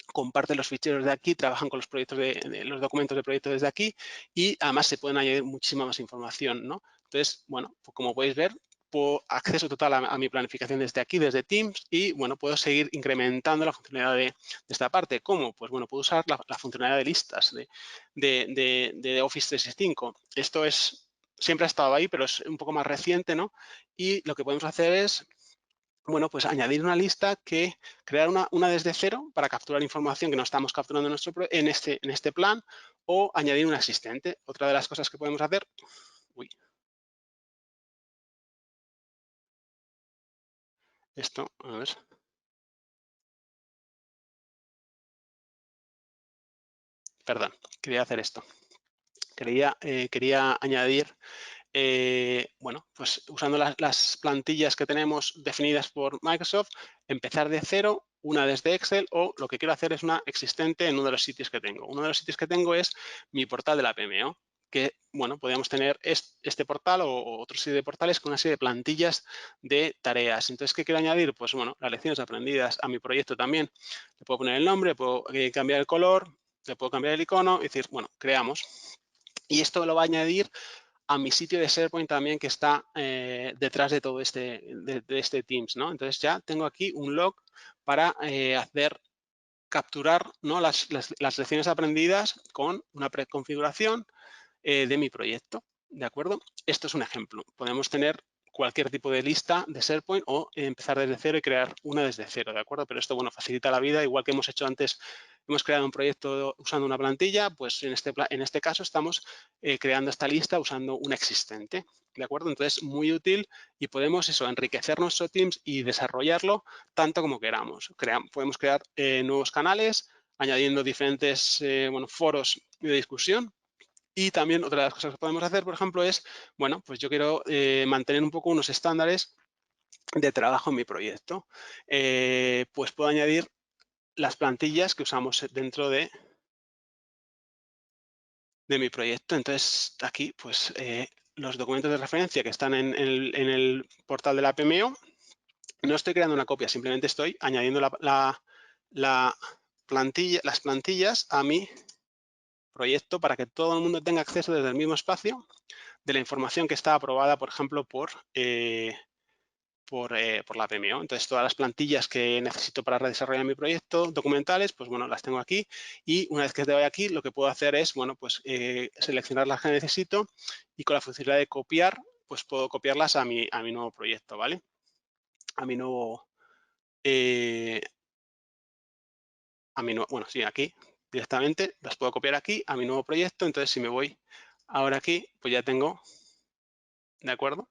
comparten los ficheros de aquí, trabajan con los proyectos los documentos de proyecto desde aquí y además se pueden añadir muchísima más información, ¿no? Entonces, bueno, pues como podéis ver, puedo acceso total a mi planificación desde aquí, desde Teams y, bueno, puedo seguir incrementando la funcionalidad de esta parte. ¿Cómo? Pues, bueno, puedo usar la funcionalidad de listas de Office 365. Esto siempre ha estado ahí, pero es un poco más reciente, ¿no? Y lo que podemos hacer es, bueno, pues añadir una lista crear una desde cero para capturar información que no estamos capturando en este plan o añadir una existente. Otra de las cosas que podemos hacer, uy, esto, a ver, perdón, quería hacer esto. Quería añadir, bueno, pues usando las plantillas que tenemos definidas por Microsoft, empezar de cero, una desde Excel o lo que quiero hacer es una existente en uno de los sitios que tengo. Uno de los sitios que tengo es mi portal de la PMO, que, bueno, podríamos tener este portal o otro serie de portales con una serie de plantillas de tareas. Entonces, ¿qué quiero añadir? Pues, bueno, las lecciones aprendidas a mi proyecto también. Le puedo poner el nombre, le puedo cambiar el color, le puedo cambiar el icono y decir, bueno, creamos. Y esto lo va a añadir a mi sitio de SharePoint también que está detrás de todo de este Teams, ¿no? Entonces ya tengo aquí un log para capturar, ¿no? las lecciones aprendidas con una preconfiguración de mi proyecto, ¿de acuerdo? Esto es un ejemplo. Podemos tener cualquier tipo de lista de SharePoint o empezar desde cero y crear una desde cero, ¿de acuerdo? Pero esto, bueno, facilita la vida, igual que hemos hecho antes, hemos creado un proyecto usando una plantilla, pues en este caso estamos creando esta lista usando una existente, ¿de acuerdo? Entonces, muy útil y podemos eso, enriquecer nuestro Teams y desarrollarlo tanto como queramos. Podemos crear nuevos canales, añadiendo diferentes bueno, foros de discusión. Y también otra de las cosas que podemos hacer, por ejemplo, es, bueno, pues yo quiero mantener un poco unos estándares de trabajo en mi proyecto. Pues puedo añadir las plantillas que usamos dentro de mi proyecto. Entonces, aquí, pues, los documentos de referencia que están en el portal de la PMO, no estoy creando una copia, simplemente estoy añadiendo la plantilla, las plantillas a mi proyecto para que todo el mundo tenga acceso desde el mismo espacio de la información que está aprobada, por ejemplo, por la PMO. Entonces, todas las plantillas que necesito para desarrollar mi proyecto, documentales, pues bueno, las tengo aquí. Y una vez que estoy aquí, lo que puedo hacer es, bueno, pues seleccionar las que necesito y con la funcionalidad de copiar, pues puedo copiarlas a mi nuevo proyecto, ¿vale? A mi nuevo, eh, bueno, sí, aquí directamente, las puedo copiar aquí a mi nuevo proyecto. Entonces, si me voy ahora aquí, pues ya tengo, ¿de acuerdo?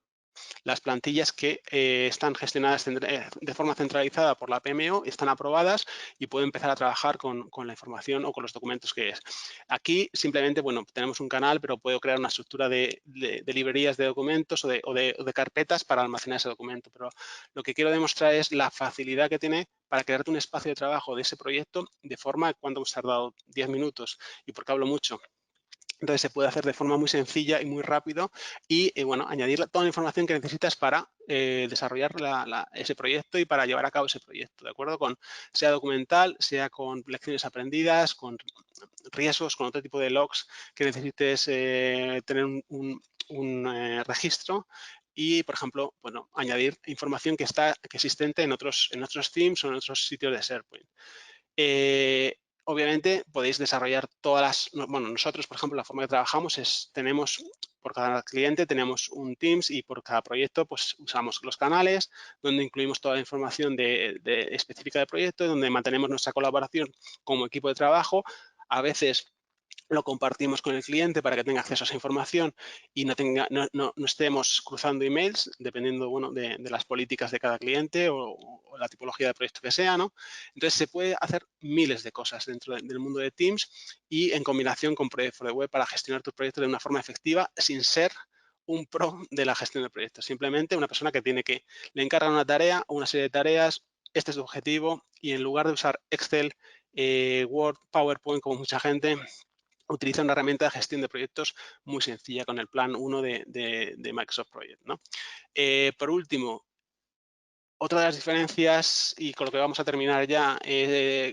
Las plantillas que están gestionadas de forma centralizada por la PMO están aprobadas y puedo empezar a trabajar con la información o con los documentos que es. Aquí simplemente, bueno, tenemos un canal, pero puedo crear una estructura de librerías de documentos o de carpetas para almacenar ese documento. Pero lo que quiero demostrar es la facilidad que tiene para crearte un espacio de trabajo de ese proyecto de forma, cuando hemos tardado 10 minutos y porque hablo mucho, entonces se puede hacer de forma muy sencilla y muy rápido y, bueno, añadir toda la información que necesitas para desarrollar ese proyecto y para llevar a cabo ese proyecto, ¿de acuerdo? Sea documental, sea con lecciones aprendidas, con riesgos, con otro tipo de logs que necesites tener un registro y, por ejemplo, bueno, añadir información que que existente en otros themes o en otros sitios de SharePoint. Obviamente podéis desarrollar bueno, nosotros, por ejemplo, la forma que trabajamos es, por cada cliente tenemos un Teams y por cada proyecto pues usamos los canales donde incluimos toda la información específica del proyecto, donde mantenemos nuestra colaboración como equipo de trabajo. A veces lo compartimos con el cliente para que tenga acceso a esa información y no estemos cruzando emails, dependiendo bueno, de las políticas de cada cliente o la tipología de proyecto que sea, ¿no? Entonces, se puede hacer miles de cosas dentro del mundo de Teams y en combinación con Project for the Web para gestionar tus proyectos de una forma efectiva sin ser un pro de la gestión de proyectos. Simplemente una persona que le encarga una tarea o una serie de tareas, este es su objetivo y en lugar de usar Excel, Word, PowerPoint, como mucha gente, utiliza una herramienta de gestión de proyectos muy sencilla con el plan 1 de Microsoft Project, ¿no? Por último, otra de las diferencias, y con lo que vamos a terminar ya,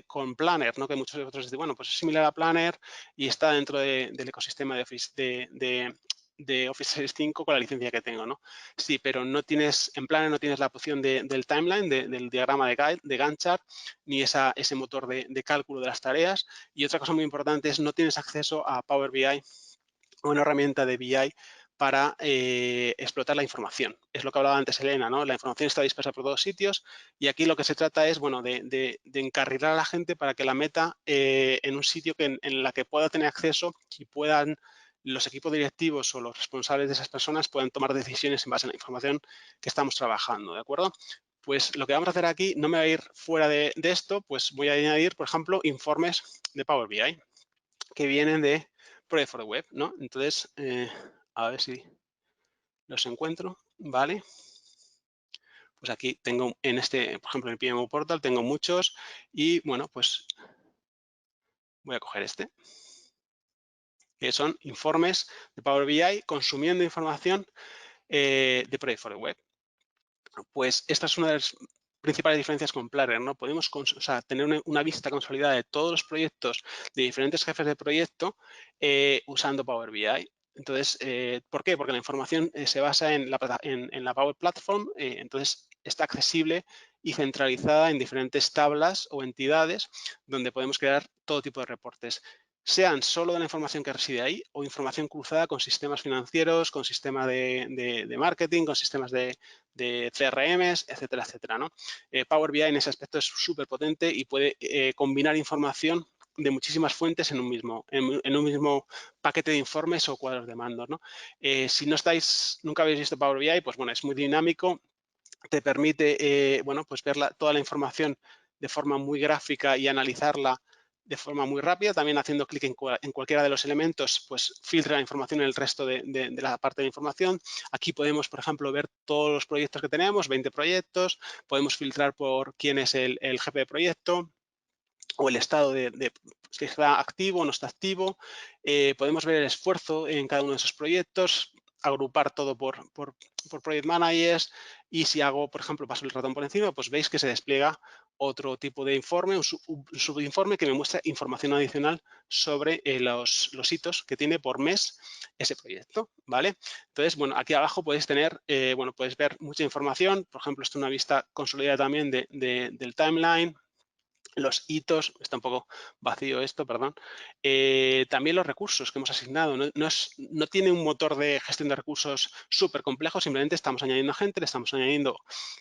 con Planner, ¿no? Que muchos de vosotros dicen, bueno, pues es similar a Planner y está dentro del ecosistema de Office, de Office 365 con la licencia que tengo, ¿no? Sí, pero en Planner no tienes la opción del timeline, del diagrama de Gantt chart, ni ese motor de cálculo de las tareas. Y otra cosa muy importante es no tienes acceso a Power BI, una herramienta de BI para explotar la información. Es lo que hablaba antes Elena, ¿no? La información está dispersa por todos sitios y aquí lo que se trata es, bueno, de encarrilar a la gente para que la meta en un sitio en la que pueda tener acceso y puedan los equipos directivos o los responsables de esas personas puedan tomar decisiones en base a la información que estamos trabajando, ¿de acuerdo? Pues lo que vamos a hacer aquí, no me voy a ir fuera de esto, pues voy a añadir, por ejemplo, informes de Power BI que vienen de Project for the Web, ¿no? Entonces, a ver si los encuentro, ¿vale? Pues aquí tengo por ejemplo, en el PMO Portal tengo muchos y, bueno, pues voy a coger que son informes de Power BI consumiendo información de Project for the Web. Pues esta es una de las principales diferencias con Planner, ¿no? Podemos tener una vista consolidada de todos los proyectos de diferentes jefes de proyecto usando Power BI. Entonces, ¿por qué? Porque la información se basa en la Power Platform, entonces está accesible y centralizada en diferentes tablas o entidades donde podemos crear todo tipo de reportes. sean solo de la información que reside ahí o información cruzada con sistemas financieros, con sistemas de marketing, con sistemas de CRMs, etcétera, etcétera, ¿no? Power BI en ese aspecto es súper potente y puede combinar información de muchísimas fuentes en un mismo paquete de informes o cuadros de mando, ¿no? Si nunca habéis visto Power BI, pues bueno, es muy dinámico, te permite bueno, pues ver toda la información de forma muy gráfica y analizarla de forma muy rápida, también haciendo clic en cualquiera de los elementos, pues filtra la información en el resto de la parte de información. Aquí podemos, por ejemplo, ver todos los proyectos que tenemos, 20 proyectos, podemos filtrar por quién es el jefe de proyecto, o el estado si está activo o no está activo. Podemos ver el esfuerzo en cada uno de esos proyectos, agrupar todo por project managers y si hago, por ejemplo, paso el ratón por encima, pues veis que se despliega otro tipo de informe, un subinforme que me muestra información adicional sobre los hitos que tiene por mes ese proyecto, ¿vale? Entonces, bueno, aquí abajo podéis tener, bueno, puedes ver mucha información, por ejemplo, esto es una vista consolidada también del timeline, los hitos, está un poco vacío esto, perdón. También los recursos que hemos asignado. No tiene un motor de gestión de recursos súper complejo, simplemente estamos añadiendo gente, le estamos añadiendo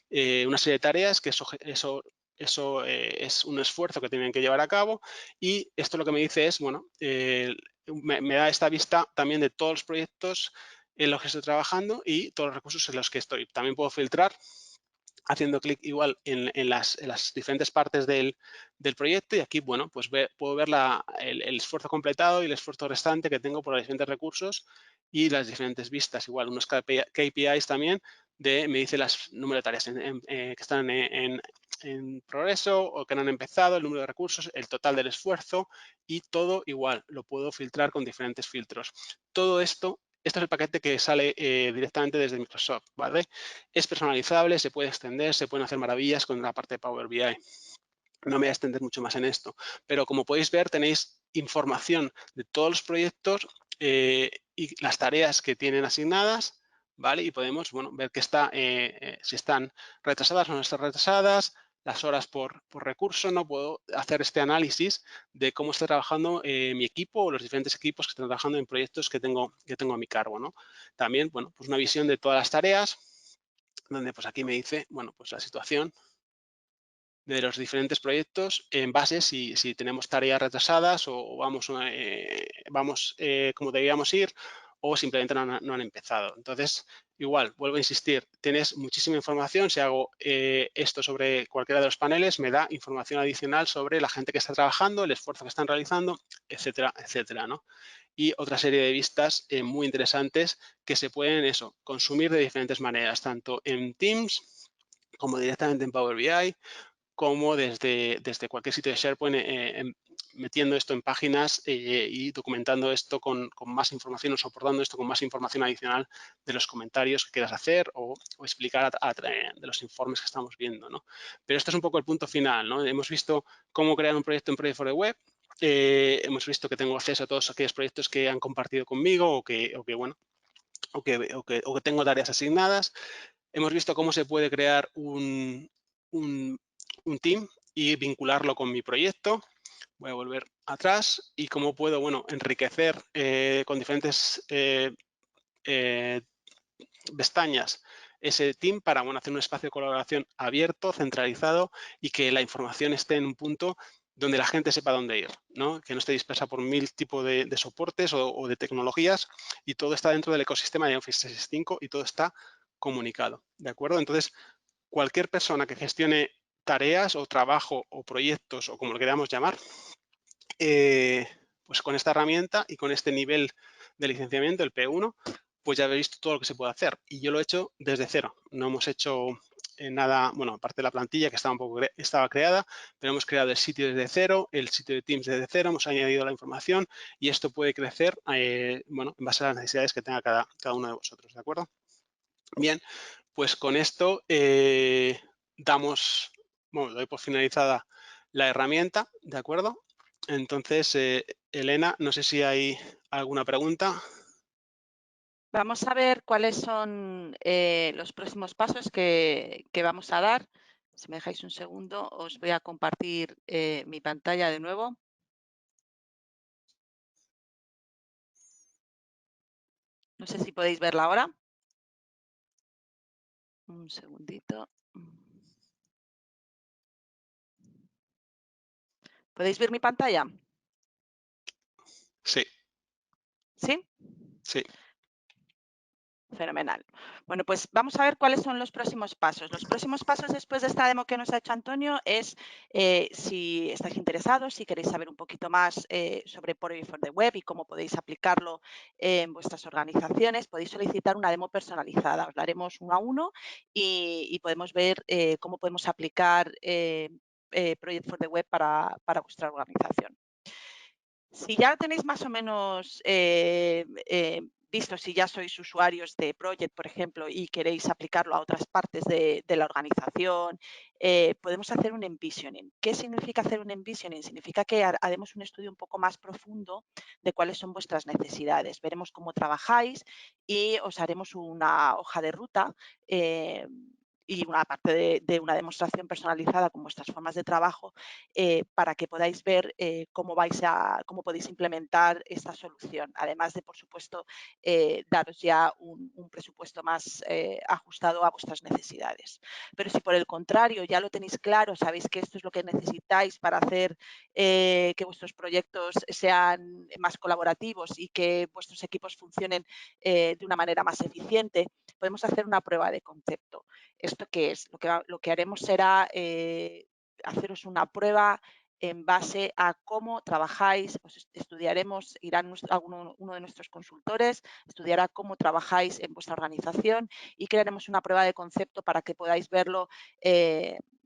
una serie de tareas que eso es un esfuerzo que tienen que llevar a cabo y esto lo que me dice es, bueno, me da esta vista también de todos los proyectos en los que estoy trabajando y todos los recursos en los que estoy. También puedo filtrar haciendo clic igual en las diferentes partes del proyecto y aquí, bueno, pues puedo ver el esfuerzo completado y el esfuerzo restante que tengo por los diferentes recursos y las diferentes vistas. Igual, unos KPIs también me dice las número de tareas que están en progreso o que no han empezado, el número de recursos, el total del esfuerzo y todo igual. Lo puedo filtrar con diferentes filtros. Todo esto es el paquete que sale directamente desde Microsoft, ¿vale? Es personalizable, se puede extender, se pueden hacer maravillas con la parte de Power BI. No me voy a extender mucho más en esto, pero como podéis ver, tenéis información de todos los proyectos y las tareas que tienen asignadas, ¿vale? Y podemos, bueno, ver que si están retrasadas o no están retrasadas, las horas por recurso, ¿no? Puedo hacer este análisis de cómo está trabajando mi equipo o los diferentes equipos que están trabajando en proyectos que tengo a mi cargo, ¿no? También, bueno, pues una visión de todas las tareas, donde pues aquí me dice, bueno, pues la situación de los diferentes proyectos en base si tenemos tareas retrasadas o vamos como debíamos ir o simplemente no han empezado. Entonces, igual, vuelvo a insistir, tienes muchísima información. Si hago esto sobre cualquiera de los paneles, me da información adicional sobre la gente que está trabajando, el esfuerzo que están realizando, etcétera, etcétera, ¿no? Y otra serie de vistas muy interesantes que se pueden consumir de diferentes maneras, tanto en Teams como directamente en Power BI, como desde cualquier sitio de SharePoint, metiendo esto en páginas y documentando esto con más información o soportando esto con más información adicional de los comentarios que quieras hacer o explicar de los informes que estamos viendo, ¿no? Pero esto es un poco el punto final, ¿no? Hemos visto cómo crear un proyecto en Project for the Web, hemos visto que tengo acceso a todos aquellos proyectos que han compartido conmigo bueno, o que tengo tareas asignadas. Hemos visto cómo se puede crear un, un team y vincularlo con mi proyecto. Voy a volver atrás y cómo puedo, bueno, enriquecer con diferentes eh, pestañas ese team para, bueno, hacer un espacio de colaboración abierto, centralizado y que la información esté en un punto donde la gente sepa dónde ir, ¿no? Que no esté dispersa por 1000 tipos de soportes o de tecnologías y todo está dentro del ecosistema de Office 365 y todo está comunicado, ¿de acuerdo? Entonces, cualquier persona que gestione tareas o trabajo o proyectos o como lo queramos llamar, pues con esta herramienta y con este nivel de licenciamiento, el P1, pues ya habéis visto todo lo que se puede hacer. Y yo lo he hecho desde cero. No hemos hecho nada, bueno, aparte de la plantilla que estaba creada, pero hemos creado el sitio desde cero, el sitio de Teams desde cero, hemos añadido la información y esto puede crecer, bueno, en base a las necesidades que tenga cada uno de vosotros, ¿de acuerdo? Bien, pues con esto doy por finalizada la herramienta, ¿de acuerdo? Entonces, Elena, no sé si hay alguna pregunta. Vamos a ver cuáles son los próximos pasos que vamos a dar. Si me dejáis un segundo, os voy a compartir mi pantalla de nuevo. No sé si podéis verla ahora. Un segundito. ¿Podéis ver mi pantalla? Sí, ¿Sí? sí. Fenomenal. Bueno, pues vamos a ver cuáles son los próximos pasos. Los próximos pasos después de esta demo que nos ha hecho Antonio es, si estáis interesados, si queréis saber un poquito más sobre Project for the Web y cómo podéis aplicarlo en vuestras organizaciones, podéis solicitar una demo personalizada. Os la haremos uno a uno y podemos ver cómo podemos aplicar Project for the Web para vuestra organización. Si ya tenéis más o menos visto, si ya sois usuarios de Project, por ejemplo, y queréis aplicarlo a otras partes de la organización, podemos hacer un envisioning. ¿Qué significa hacer un envisioning? Significa que haremos un estudio un poco más profundo de cuáles son vuestras necesidades. Veremos cómo trabajáis y os haremos una hoja de ruta y una parte de una demostración personalizada con vuestras formas de trabajo para que podáis ver cómo podéis implementar esta solución. Además de, por supuesto, daros ya un presupuesto más ajustado a vuestras necesidades. Pero si por el contrario ya lo tenéis claro, sabéis que esto es lo que necesitáis para hacer que vuestros proyectos sean más colaborativos y que vuestros equipos funcionen de una manera más eficiente, podemos hacer una prueba de concepto. ¿Esto qué es? Lo que haremos será haceros una prueba en base a cómo trabajáis, pues estudiaremos, uno de nuestros consultores, estudiará cómo trabajáis en vuestra organización y crearemos una prueba de concepto eh,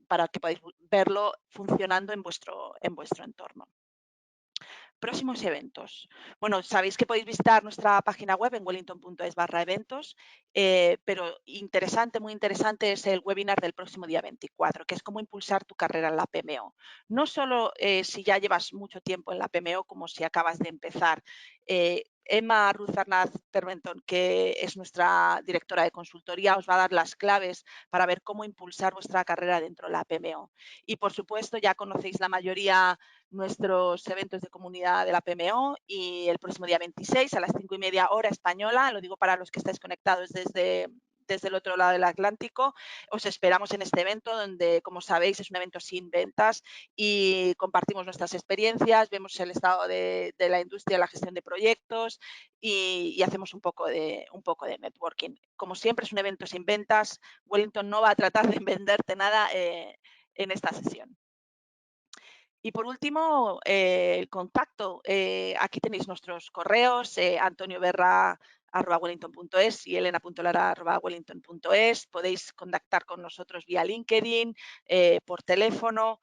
para que podáis verlo funcionando en vuestro entorno. Próximos eventos. Bueno, sabéis que podéis visitar nuestra página web en wellington.es/eventos, pero muy interesante es el webinar del próximo día 24, que es cómo impulsar tu carrera en la PMO. No solo si ya llevas mucho tiempo en la PMO como si acabas de empezar. Emma Ruth Arnaz Perventon, que es nuestra directora de consultoría, os va a dar las claves para ver cómo impulsar vuestra carrera dentro de la PMO. Y, por supuesto, ya conocéis la mayoría nuestros eventos de comunidad de la PMO y el próximo día 26 a las 5:30 hora española, lo digo para los que estáis conectados desde el otro lado del Atlántico. Os esperamos en este evento donde, como sabéis, es un evento sin ventas y compartimos nuestras experiencias, vemos el estado de la industria, la gestión de proyectos y hacemos un poco de networking. Como siempre, es un evento sin ventas. Wellington no va a tratar de venderte nada en esta sesión. Y por último, el contacto. Aquí tenéis nuestros correos, antonioberra@wellington.es y elena.lara@wellington.es. Podéis contactar con nosotros vía LinkedIn, por teléfono,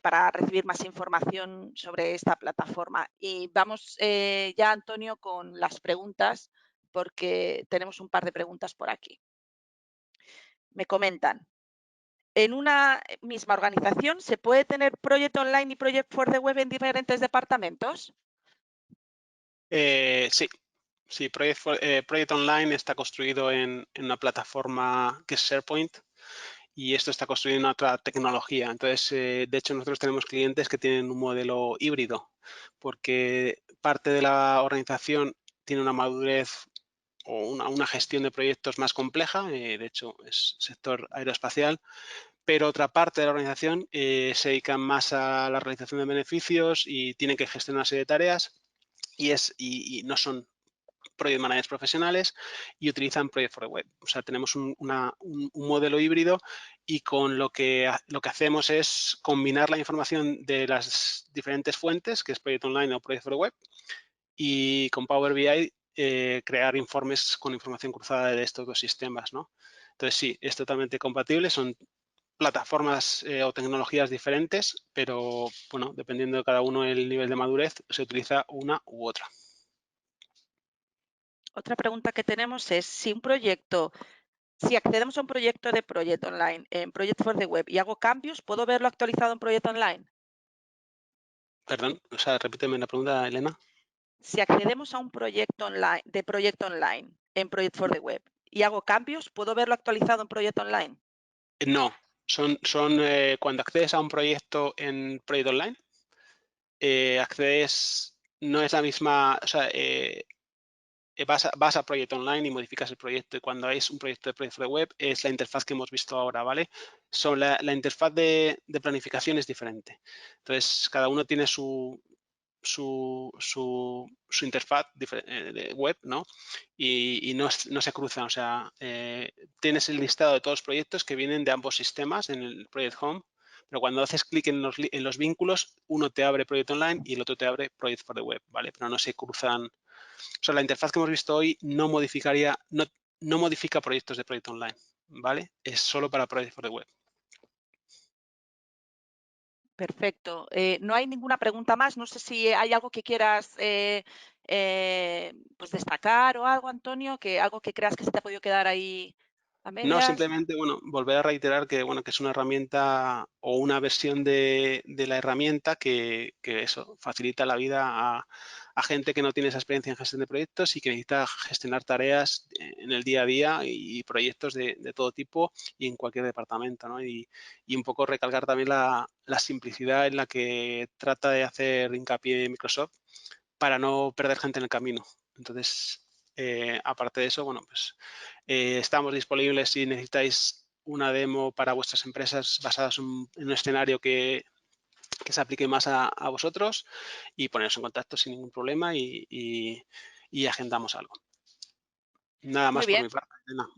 para recibir más información sobre esta plataforma. Y vamos ya, Antonio, con las preguntas, porque tenemos un par de preguntas por aquí. Me comentan. ¿En una misma organización se puede tener Project Online y Project for the Web en diferentes departamentos? Sí, sí, Project Online está construido en una plataforma que es SharePoint y esto está construido en otra tecnología. Entonces, de hecho, nosotros tenemos clientes que tienen un modelo híbrido porque parte de la organización tiene una madurez o una gestión de proyectos más compleja, de hecho es sector aeroespacial, pero otra parte de la organización se dedica más a la realización de beneficios y tienen que gestionar una serie de tareas y no son project managers profesionales y utilizan Project for the Web. O sea, tenemos un modelo híbrido y con lo que hacemos es combinar la información de las diferentes fuentes, que es Project Online o Project for the Web, y con Power BI crear informes con información cruzada de estos dos sistemas, ¿no? Entonces, sí, es totalmente compatible, son plataformas o tecnologías diferentes, pero bueno, dependiendo de cada uno el nivel de madurez, se utiliza una u otra. Otra pregunta que tenemos es si accedemos a un proyecto de Project Online en Project for the Web y hago cambios, ¿puedo verlo actualizado en Project Online? Perdón, o sea, repíteme la pregunta, Elena. Si accedemos a un proyecto online de Project Online en Project for the Web y hago cambios, ¿puedo verlo actualizado en Project Online? No, cuando accedes a un proyecto en Project Online, accedes, no es la misma, o sea, vas a Project Online y modificas el proyecto. Y cuando es un proyecto de Project for the Web, es la interfaz que hemos visto ahora, ¿vale? La interfaz de planificación es diferente. Entonces, cada uno tiene su interfaz de web, ¿no? Y no se cruzan. O sea, tienes el listado de todos los proyectos que vienen de ambos sistemas en el Project Home, pero cuando haces clic en los vínculos, uno te abre Project Online y el otro te abre Project for the Web, ¿vale? Pero no se cruzan. O sea, la interfaz que hemos visto hoy no modifica proyectos de Project Online, ¿vale? Es solo para Project for the Web. Perfecto. No hay ninguna pregunta más. No sé si hay algo que quieras pues destacar o algo, Antonio, algo que creas que se te ha podido quedar ahí a No, medias. simplemente, bueno, volver a reiterar que, bueno, que es una herramienta o una versión de la herramienta que eso facilita la vida a gente que no tiene esa experiencia en gestión de proyectos y que necesita gestionar tareas en el día a día y proyectos de todo tipo y en cualquier departamento, ¿no? Y un poco recalcar también la simplicidad en la que trata de hacer hincapié Microsoft para no perder gente en el camino. Entonces, aparte de eso, bueno, pues estamos disponibles si necesitáis una demo para vuestras empresas basadas en un escenario que se aplique más a vosotros y poneros en contacto sin ningún problema y agendamos algo. Nada Muy más por bien. mi parte. Elena.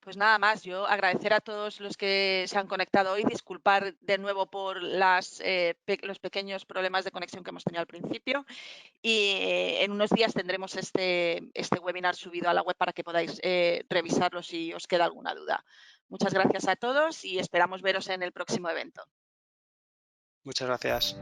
Pues nada más, yo agradecer a todos los que se han conectado hoy, disculpar de nuevo por los pequeños problemas de conexión que hemos tenido al principio y en unos días tendremos este webinar subido a la web para que podáis revisarlo si os queda alguna duda. Muchas gracias a todos y esperamos veros en el próximo evento. Muchas gracias.